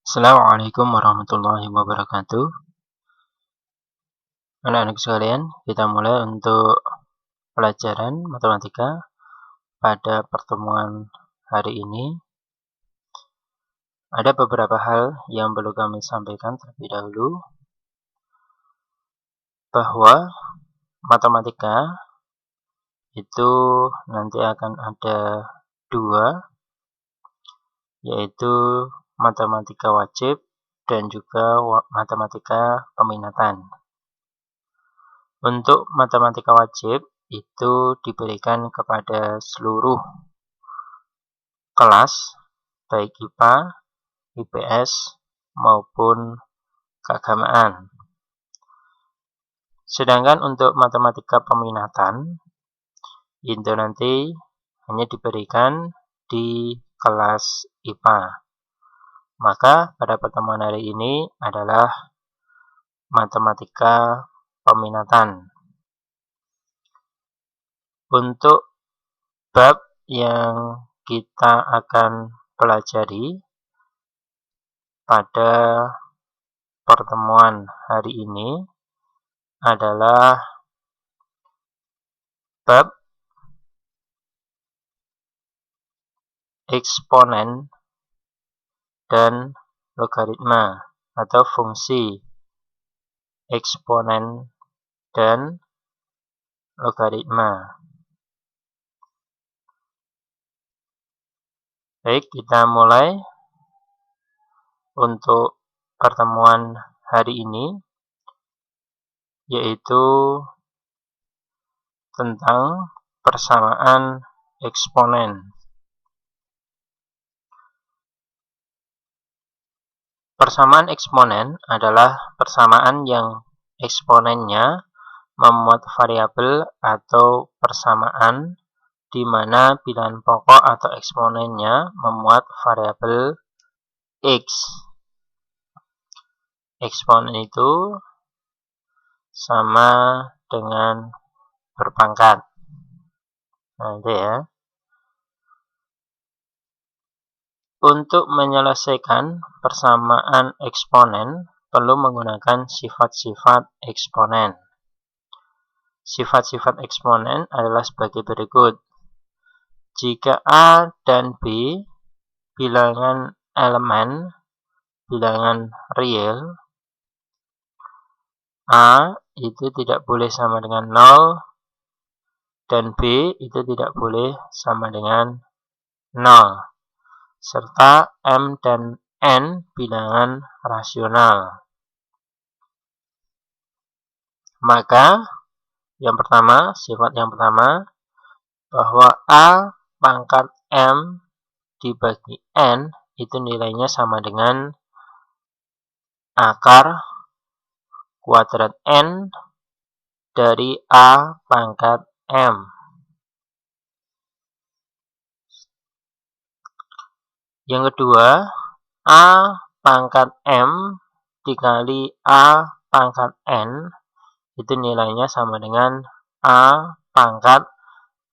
Assalamualaikum warahmatullahi wabarakatuh. Anak-anak sekalian, kita mulai untuk pelajaran matematika pada pertemuan hari ini. Ada beberapa hal yang perlu kami sampaikan terlebih dahulu, bahwa matematika itu nanti akan ada dua, yaitu matematika wajib dan juga matematika peminatan. Untuk matematika wajib itu diberikan kepada seluruh kelas, baik IPA, IPS, maupun keagamaan. Sedangkan untuk matematika peminatan, itu nanti hanya diberikan di kelas IPA. Maka pada pertemuan hari ini adalah matematika peminatan. Untuk bab yang kita akan pelajari pada pertemuan hari ini adalah bab eksponen dan logaritma atau fungsi eksponen dan logaritma. Baik, kita mulai untuk pertemuan hari ini, yaitu tentang persamaan eksponen. Persamaan eksponen adalah persamaan yang eksponennya memuat variabel atau persamaan di mana bilangan pokok atau eksponennya memuat variabel X. Eksponen itu sama dengan berpangkat. Nah, itu ya. Untuk menyelesaikan persamaan eksponen, perlu menggunakan sifat-sifat eksponen. Sifat-sifat eksponen adalah sebagai berikut. Jika A dan B bilangan elemen, bilangan real, A itu tidak boleh sama dengan 0, dan B itu tidak boleh sama dengan 0. Serta M dan N bilangan rasional. Maka sifat yang pertama, bahwa A pangkat M dibagi N itu nilainya sama dengan akar kuadrat N dari A pangkat M. Yang kedua, A pangkat M dikali A pangkat N itu nilainya sama dengan A pangkat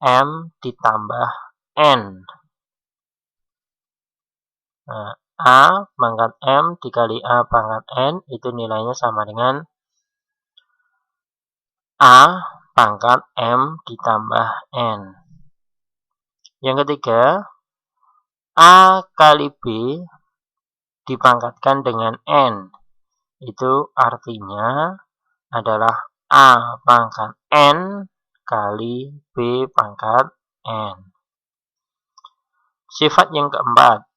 M ditambah N. Nah, A pangkat M dikali A pangkat N itu nilainya sama dengan A pangkat M ditambah N. Yang ketiga, A kali B dipangkatkan dengan N. Itu artinya adalah A pangkat N kali B pangkat N. Sifat yang keempat,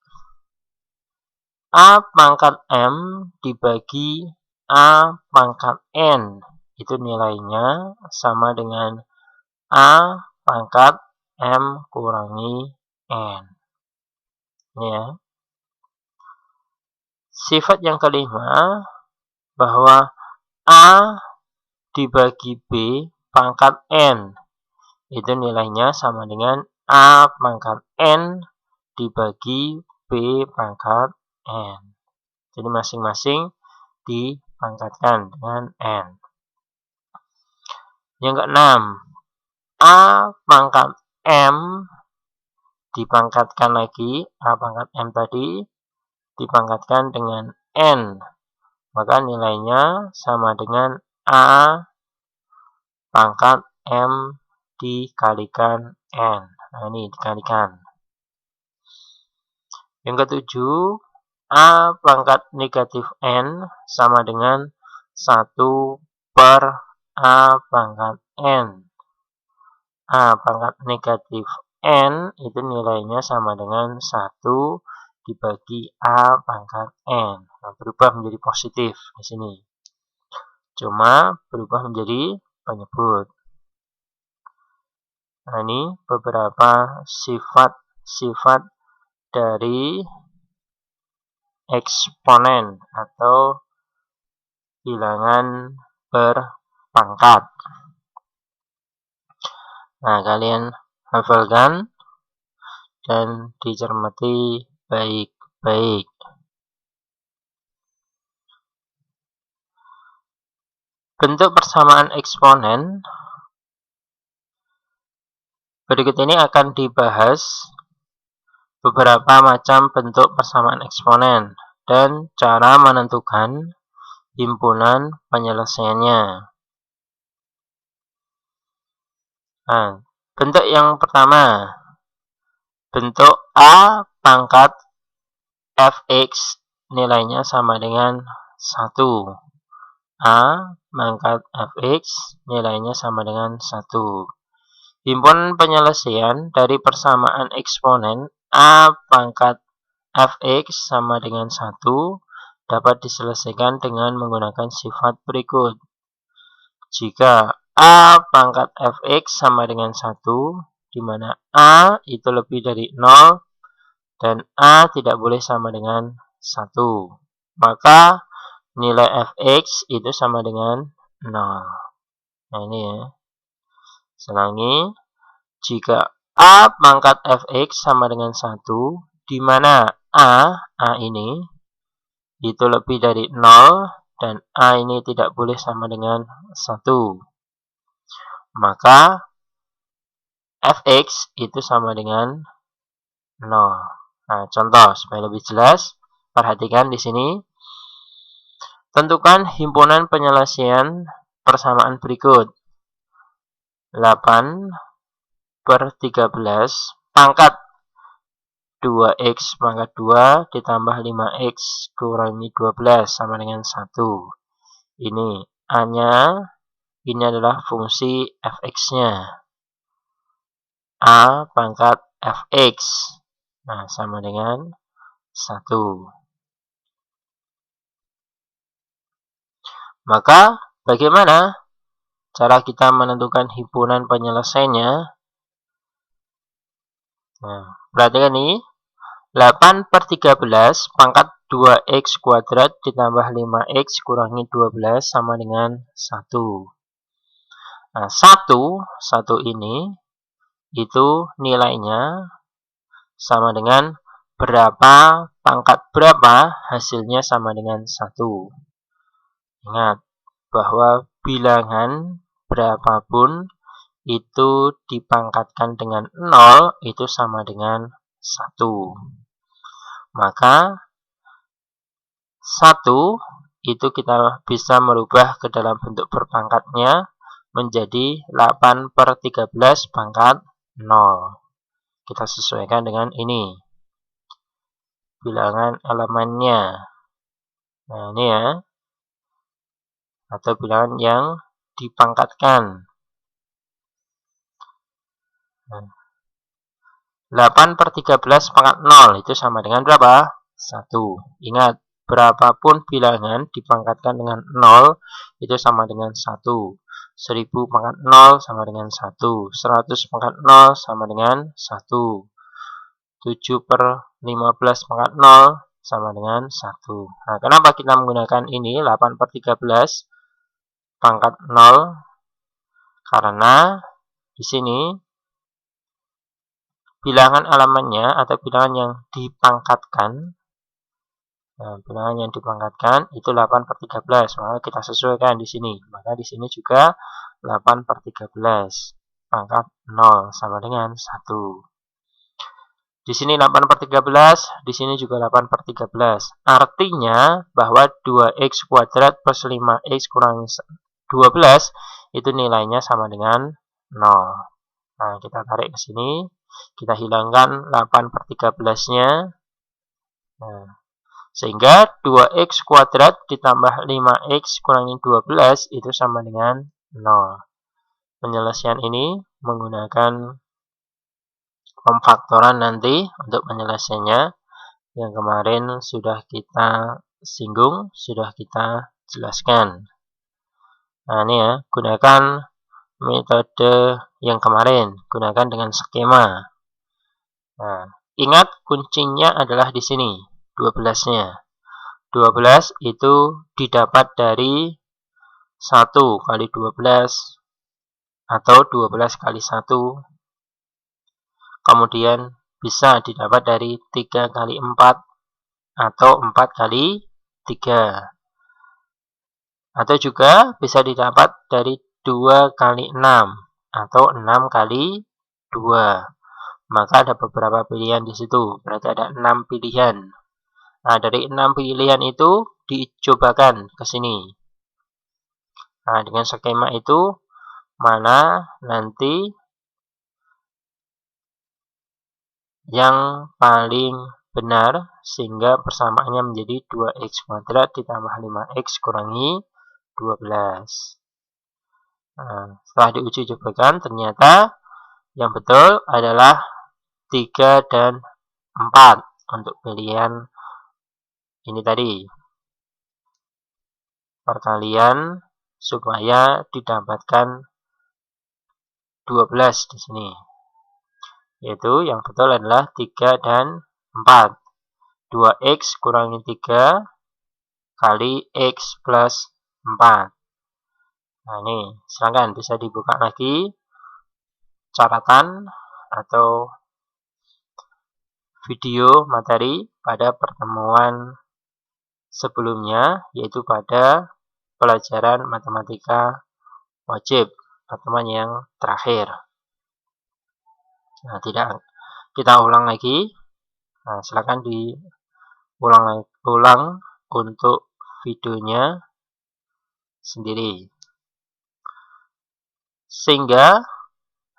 A pangkat M dibagi A pangkat N. Itu nilainya sama dengan A pangkat M kurangi N. Ya. Sifat yang kelima, bahwa A dibagi B pangkat N. Itu nilainya sama dengan A pangkat N dibagi B pangkat N. Jadi masing-masing dipangkatkan dengan N. Yang keenam, A pangkat M dipangkatkan lagi, A pangkat M tadi, dipangkatkan dengan N, maka nilainya sama dengan A pangkat M dikalikan N. Nah, ini dikalikan. Yang ketujuh, A pangkat negatif N sama dengan 1 per A pangkat N. A pangkat negatif N itu nilainya sama dengan 1 dibagi A pangkat N. Nah, berubah menjadi positif di sini. Cuma berubah menjadi penyebut. Nah, ini beberapa sifat-sifat dari eksponen atau bilangan berpangkat. Nah, kalian hafalkan dan dicermati baik-baik. Bentuk persamaan eksponen berikut ini akan dibahas beberapa macam bentuk persamaan eksponen dan cara menentukan himpunan penyelesaiannya. Nah, bentuk yang pertama, bentuk A pangkat fx nilainya sama dengan 1. A pangkat fx nilainya sama dengan 1. Himpunan penyelesaian dari persamaan eksponen A pangkat fx sama dengan 1 dapat diselesaikan dengan menggunakan sifat berikut. Jika A pangkat fx sama dengan 1, di mana A itu lebih dari 0 dan A tidak boleh sama dengan 1, maka nilai fx itu sama dengan 0. Nah, ini ya. Selangi, jika A pangkat fx sama dengan 1, di mana A ini itu lebih dari 0 dan A ini tidak boleh sama dengan 1, maka fx itu sama dengan 0. Nah, contoh supaya lebih jelas, perhatikan di sini. Tentukan himpunan penyelesaian persamaan berikut. 8 per 13 pangkat 2x pangkat 2 ditambah 5x kurangi 12 sama dengan 1. Ini A-nya, ini adalah fungsi fx-nya. A pangkat fx. Nah, sama dengan 1. Maka, bagaimana cara kita menentukan himpunan penyelesaiannya? Nah, perhatikan ini. 8 per 13 pangkat 2x kuadrat ditambah 5x kurangi 12 sama dengan 1. Nah, 1 ini itu nilainya sama dengan berapa pangkat berapa, hasilnya sama dengan 1. Ingat bahwa bilangan berapapun itu dipangkatkan dengan 0 itu sama dengan 1. Maka 1 itu kita bisa merubah ke dalam bentuk berpangkatnya menjadi 8 per 13 pangkat 0. Kita sesuaikan dengan ini. Bilangan elemennya. Nah, ini ya. Atau bilangan yang dipangkatkan. 8 per 13 pangkat 0 itu sama dengan berapa? 1. Ingat, berapapun bilangan dipangkatkan dengan 0 itu sama dengan 1. 1000 pangkat 0 sama dengan 1. 100 pangkat 0 sama dengan 1. 7 per 15 pangkat 0 sama dengan 1. Nah, kenapa kita menggunakan ini 8 per 13 pangkat 0? Karena di sini bilangan elemennya atau bilangan yang dipangkatkan, bilangan yang dipangkatkan itu 8 per 13, maka kita sesuaikan di sini. Maka di sini juga 8 per 13 pangkat 0 sama dengan 1. Di sini 8/13, di sini juga 8/13. Artinya bahwa 2x kuadrat plus 5x kurangi 12 itu nilainya sama dengan 0. Nah, kita tarik ke sini, kita hilangkan 8/13-nya. Nah, sehingga 2x kuadrat ditambah 5x kurangi 12 itu sama dengan 0. Penyelesaian ini menggunakan pemfaktoran nanti untuk penyelesaiannya yang kemarin sudah kita singgung, sudah kita jelaskan. Nah, ini ya, gunakan metode yang kemarin, gunakan dengan skema. Nah, ingat kuncinya adalah di sini, 12-nya. 12 itu didapat dari 1 kali 12 atau 12 kali 1. Kemudian bisa didapat dari 3 kali 4 atau 4 kali 3. Atau juga bisa didapat dari 2 kali 6 atau 6 kali 2. Maka ada beberapa pilihan di situ. Berarti ada 6 pilihan. Nah, dari 6 pilihan itu dicobakan ke sini. Nah, dengan skema itu mana nanti yang paling benar sehingga persamaannya menjadi 2x kuadrat ditambah 5x kurangi 12. Nah, setelah diuji cobakan ternyata yang betul adalah 3 dan 4 untuk pilihan ini tadi. Perkalian supaya didapatkan 12 di sini. Yaitu yang betul adalah 3 dan 4. 2x kurangi 3 kali x plus 4. Nah, ini silakan bisa dibuka lagi catatan atau video materi pada pertemuan sebelumnya, yaitu pada pelajaran matematika wajib, pertemuan yang terakhir. Nah, tidak kita ulang lagi. Nah, silakan diulang untuk videonya sendiri. Sehingga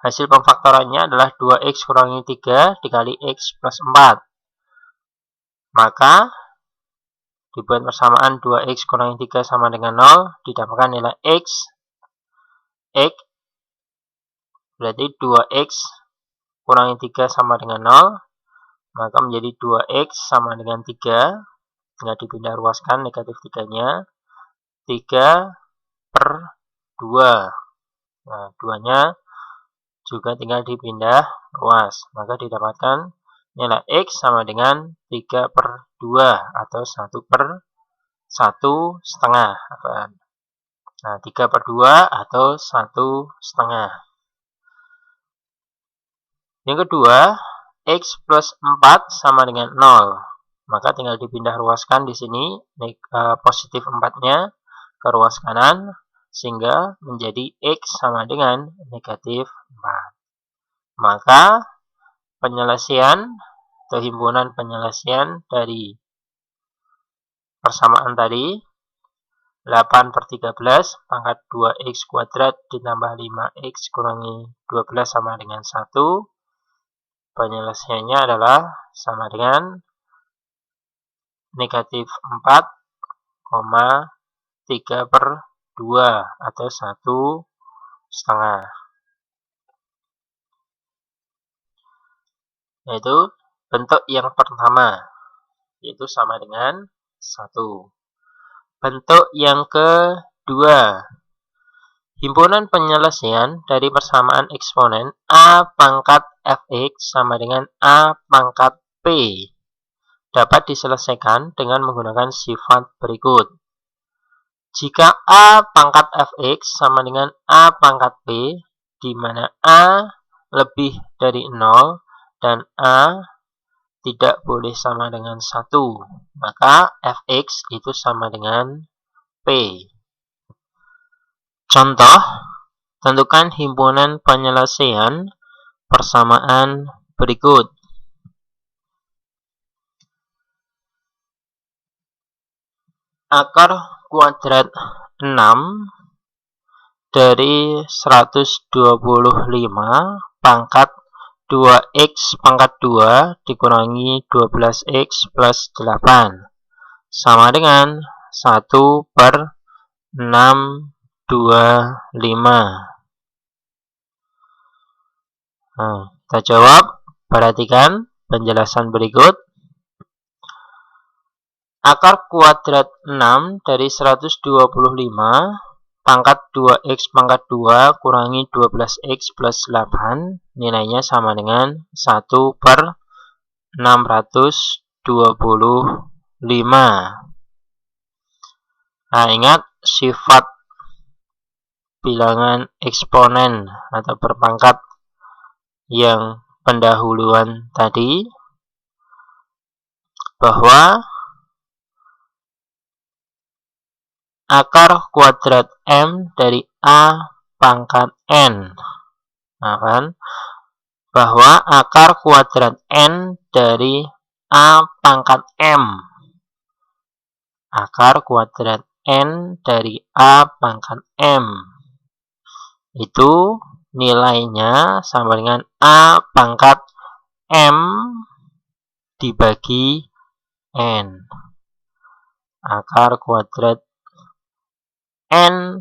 hasil pemfaktorannya adalah 2x kurangi 3 dikali x plus 4. Maka dibuat persamaan 2x kurangi 3 sama dengan 0, didapatkan nilai x berarti 2x kurangi 3 sama dengan 0, maka menjadi 2x sama dengan 3, tinggal dipindah ruaskan negatif 3-nya, 3 per 2. Nah, 2-nya juga tinggal dipindah ruas, maka didapatkan nilai x sama dengan 3 per 2 atau 1 per 1,5. Nah, 3 per 2 atau 1,5. Yang kedua, x plus 4 sama dengan 0. Maka tinggal dipindah ruaskan di sini positif 4-nya ke ruas kanan sehingga menjadi x sama dengan negatif 4. Maka penyelesaian atau himpunan penyelesaian dari persamaan tadi 8/13 pangkat 2x kuadrat ditambah 5x kurangi 12 sama dengan 1. Penyelesaiannya adalah sama dengan negatif 4,3 per 2 atau 1,5. Yaitu bentuk yang pertama, yaitu sama dengan 1. Bentuk yang kedua, himpunan penyelesaian dari persamaan eksponen A pangkat fx sama dengan A pangkat p dapat diselesaikan dengan menggunakan sifat berikut. Jika A pangkat fx sama dengan A pangkat p, di mana A lebih dari 0 dan A tidak boleh sama dengan 1, maka fx itu sama dengan p. Contoh, tentukan himpunan penyelesaian persamaan berikut. akar kuadrat 6 dari 125 pangkat 2x pangkat 2 dikurangi 12x plus 8 sama dengan 1/625. Nah, kita jawab. Perhatikan penjelasan berikut. Akar kuadrat 6 dari 125 pangkat 2x pangkat 2 kurangi 12x plus 8 nilainya sama dengan 1/625. Nah, ingat sifat bilangan eksponen atau berpangkat yang pendahuluan tadi, bahwa akar kuadrat M dari A pangkat N. Nah, kan? Bahwa akar kuadrat N dari A pangkat M. Akar kuadrat N dari A pangkat M. Itu nilainya sama dengan A pangkat M dibagi N. Akar kuadrat N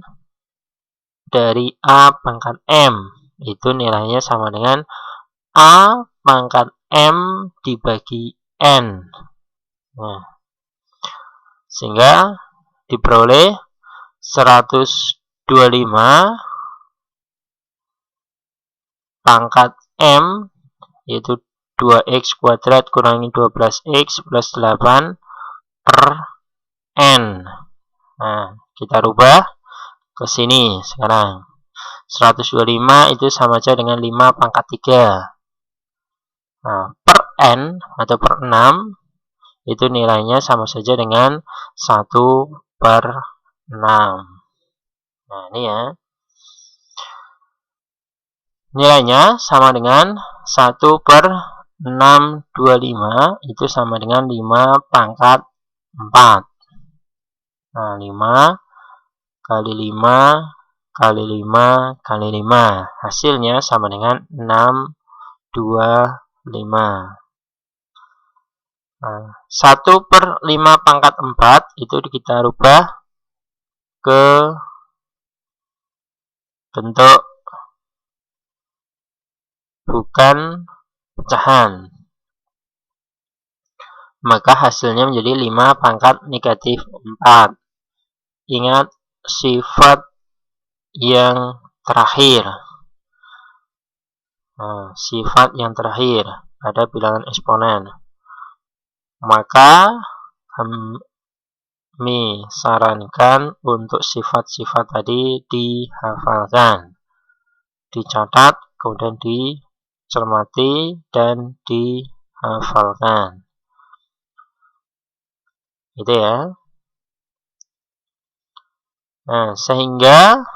dari A pangkat M itu nilainya sama dengan A pangkat M dibagi N. Nah, sehingga diperoleh 125 pangkat M, yaitu 2x kuadrat kurangi 12x plus 8 per N. Nah, kita rubah ke sini sekarang. 125 itu sama saja dengan 5 pangkat 3. Nah, per N atau per 6 itu nilainya sama saja dengan 1/6. Nah, ini ya. Nilainya sama dengan 1/625 itu sama dengan 5 pangkat 4. Nah, 5 kali 5 kali 5 kali 5. Hasilnya sama dengan 625. Nah, 1/5 pangkat 4 itu kita rubah ke bentuk bukan pecahan. Maka hasilnya menjadi 5 pangkat negatif 4. Ingat sifat yang terakhir. Nah, sifat yang terakhir pada bilangan eksponen. Maka kami sarankan untuk sifat-sifat tadi dihafalkan, dicatat, kemudian dicermati dan dihafalkan. Gitu ya. Nah, sehingga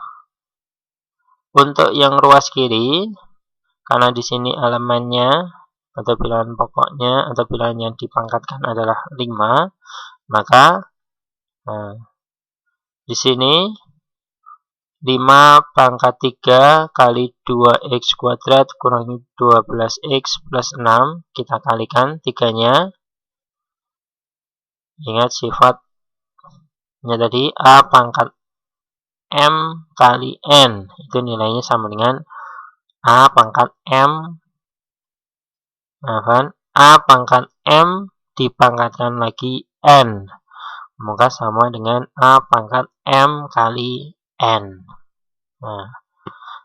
untuk yang ruas kiri, karena di sini elemennya atau bilangan pokoknya atau bilangan yang dipangkatkan adalah 5, maka di sini 5 pangkat 3 kali 2x kuadrat kurangi 12x plus 6, kita kalikan 3-nya. Ingat sifatnya tadi, A pangkat M kali N, itu nilainya sama dengan A pangkat M, A pangkat M dipangkatkan lagi N, maka sama dengan A pangkat M kali N. Nah,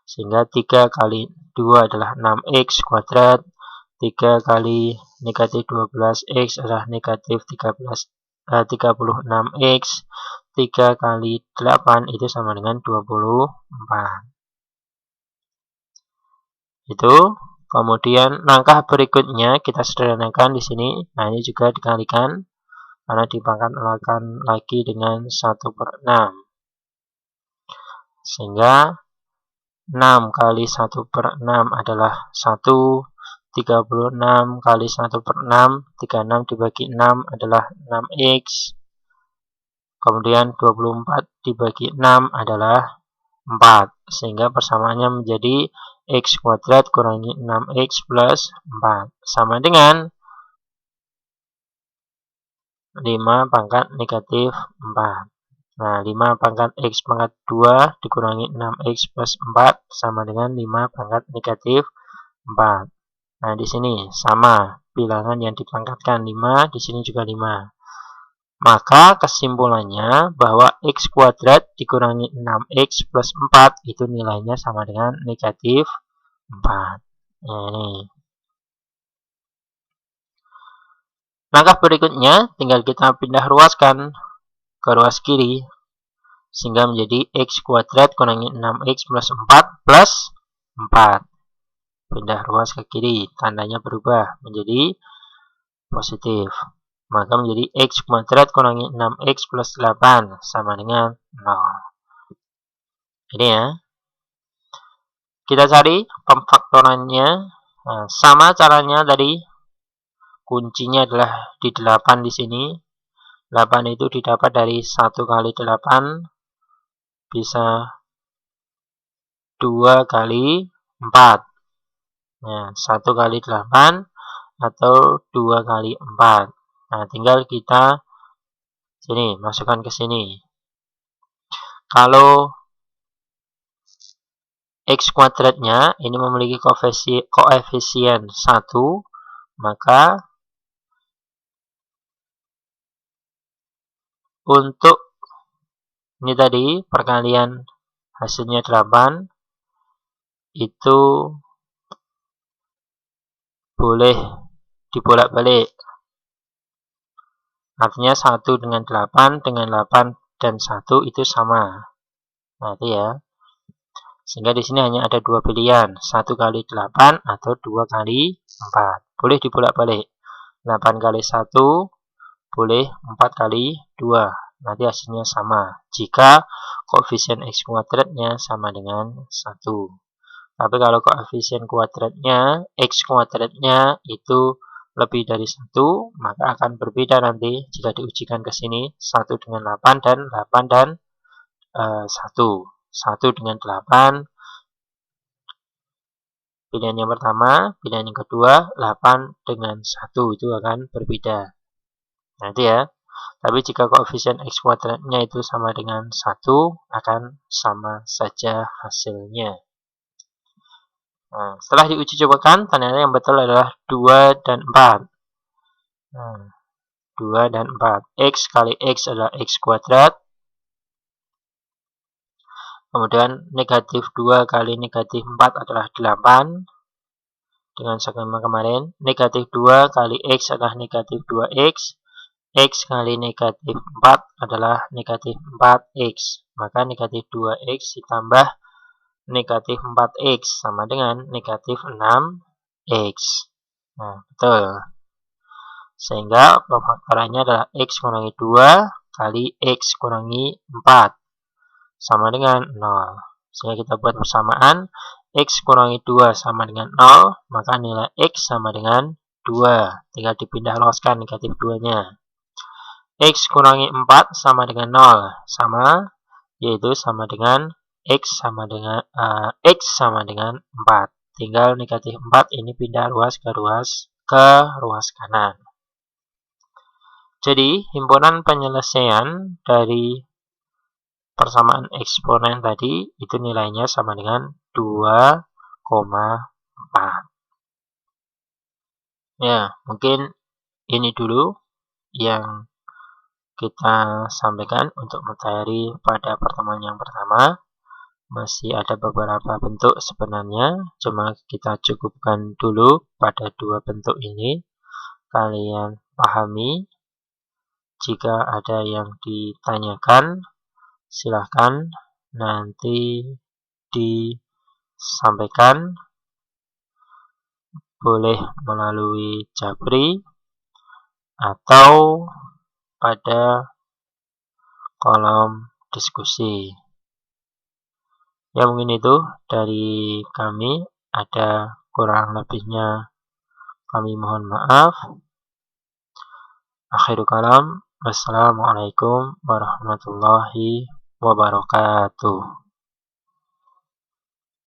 sehingga 3 kali 2 adalah 6x kuadrat, 3 kali negatif 12x adalah negatif 36x, 3 kali 8 itu sama dengan 24. Itu. Kemudian langkah berikutnya kita sederhanakan di sini. Nah, ini juga dikalikan karena dipangkatkan lagi dengan 1/6. Sehingga 6 kali 1/6 adalah 1, 36 kali 1/6, 36 dibagi 6 adalah 6x, Kemudian 24 dibagi 6 adalah 4. Sehingga persamaannya menjadi x kuadrat kurangi 6x plus 4. Sama dengan 5 pangkat negatif 4. Nah, 5 pangkat x pangkat 2 dikurangi 6x plus 4 sama dengan 5 pangkat negatif 4. Nah, di sini sama bilangan yang dipangkatkan 5, di sini juga 5. Maka kesimpulannya bahwa x kuadrat dikurangi 6x plus 4 itu nilainya sama dengan negatif 4. Nah, ini. Langkah berikutnya tinggal kita pindah ruaskan ke ruas kiri sehingga menjadi x kuadrat kurangi 6x plus 4 plus 4. Pindah ruas ke kiri, tandanya berubah menjadi positif. Maka menjadi x kuadrat kurangi 6x plus 8 sama dengan 0. Ini ya. Kita cari pemfaktorannya. Nah, sama caranya tadi. Kuncinya adalah di 8 di sini. 8 itu didapat dari 1 kali 8 bisa 2 kali 4. Nah, 1 kali 8 atau 2 kali 4. Nah, tinggal kita sini, masukkan ke sini. Kalau x kuadratnya ini memiliki koefisien 1, maka untuk ini tadi perkalian hasilnya 8 itu boleh dibolak-balik. Artinya 1 dengan 8 dengan 8 dan 1 itu sama. Nah, itu ya. Sehingga di sini hanya ada dua pilihan, 1 kali 8 atau 2 kali 4. Boleh dibolak-balik. 8 kali 1 boleh 4 kali 2. Nanti hasilnya sama. Jika koefisien x kuadratnya sama dengan 1. Tapi kalau koefisien kuadratnya, x kuadratnya itu lebih dari 1, maka akan berbeda nanti jika diujikan ke sini. 1 dengan 8 dan 8 dan 1. 1 dengan 8. Pilihan yang pertama, pilihan yang kedua, 8 dengan 1 itu akan berbeda. Nanti ya. Tapi jika koefisien x kuadratnya itu sama dengan 1, akan sama saja hasilnya. Nah, setelah diuji cobakan, ternyata yang betul adalah 2 dan 4. Nah, 2 dan 4. X kali X adalah X kuadrat. Kemudian negatif 2 kali negatif 4 adalah 8. Dengan skema kemarin, negatif 2 kali X adalah negatif 2X. X kali negatif 4 adalah negatif 4X. Maka negatif 2X ditambah negatif 4X sama dengan negatif 6X. Nah, betul. Sehingga pemfaktorannya adalah X kurangi 2 kali X kurangi 4 sama dengan 0. Sehingga kita buat persamaan X kurangi 2 sama dengan 0, maka nilai X sama dengan 2. Tinggal dipindah luaskan negatif 2-nya. X kurangi 4 sama dengan 0, sama, yaitu sama dengan X sama dengan 4. Tinggal negatif 4 ini pindah ruas ke ruas kanan. Jadi, himpunan penyelesaian dari persamaan eksponen tadi itu nilainya sama dengan 2,4. Ya, mungkin ini dulu yang kita sampaikan untuk materi pada pertemuan yang pertama. Masih ada beberapa bentuk sebenarnya, cuma kita cukupkan dulu pada dua bentuk ini. Kalian pahami. Jika ada yang ditanyakan, silahkan nanti disampaikan. Boleh melalui Jabri atau pada kolom diskusi. Ya, mungkin itu dari kami. Ada kurang lebihnya kami mohon maaf. Akhirul kalam. Wassalamualaikum warahmatullahi wabarakatuh.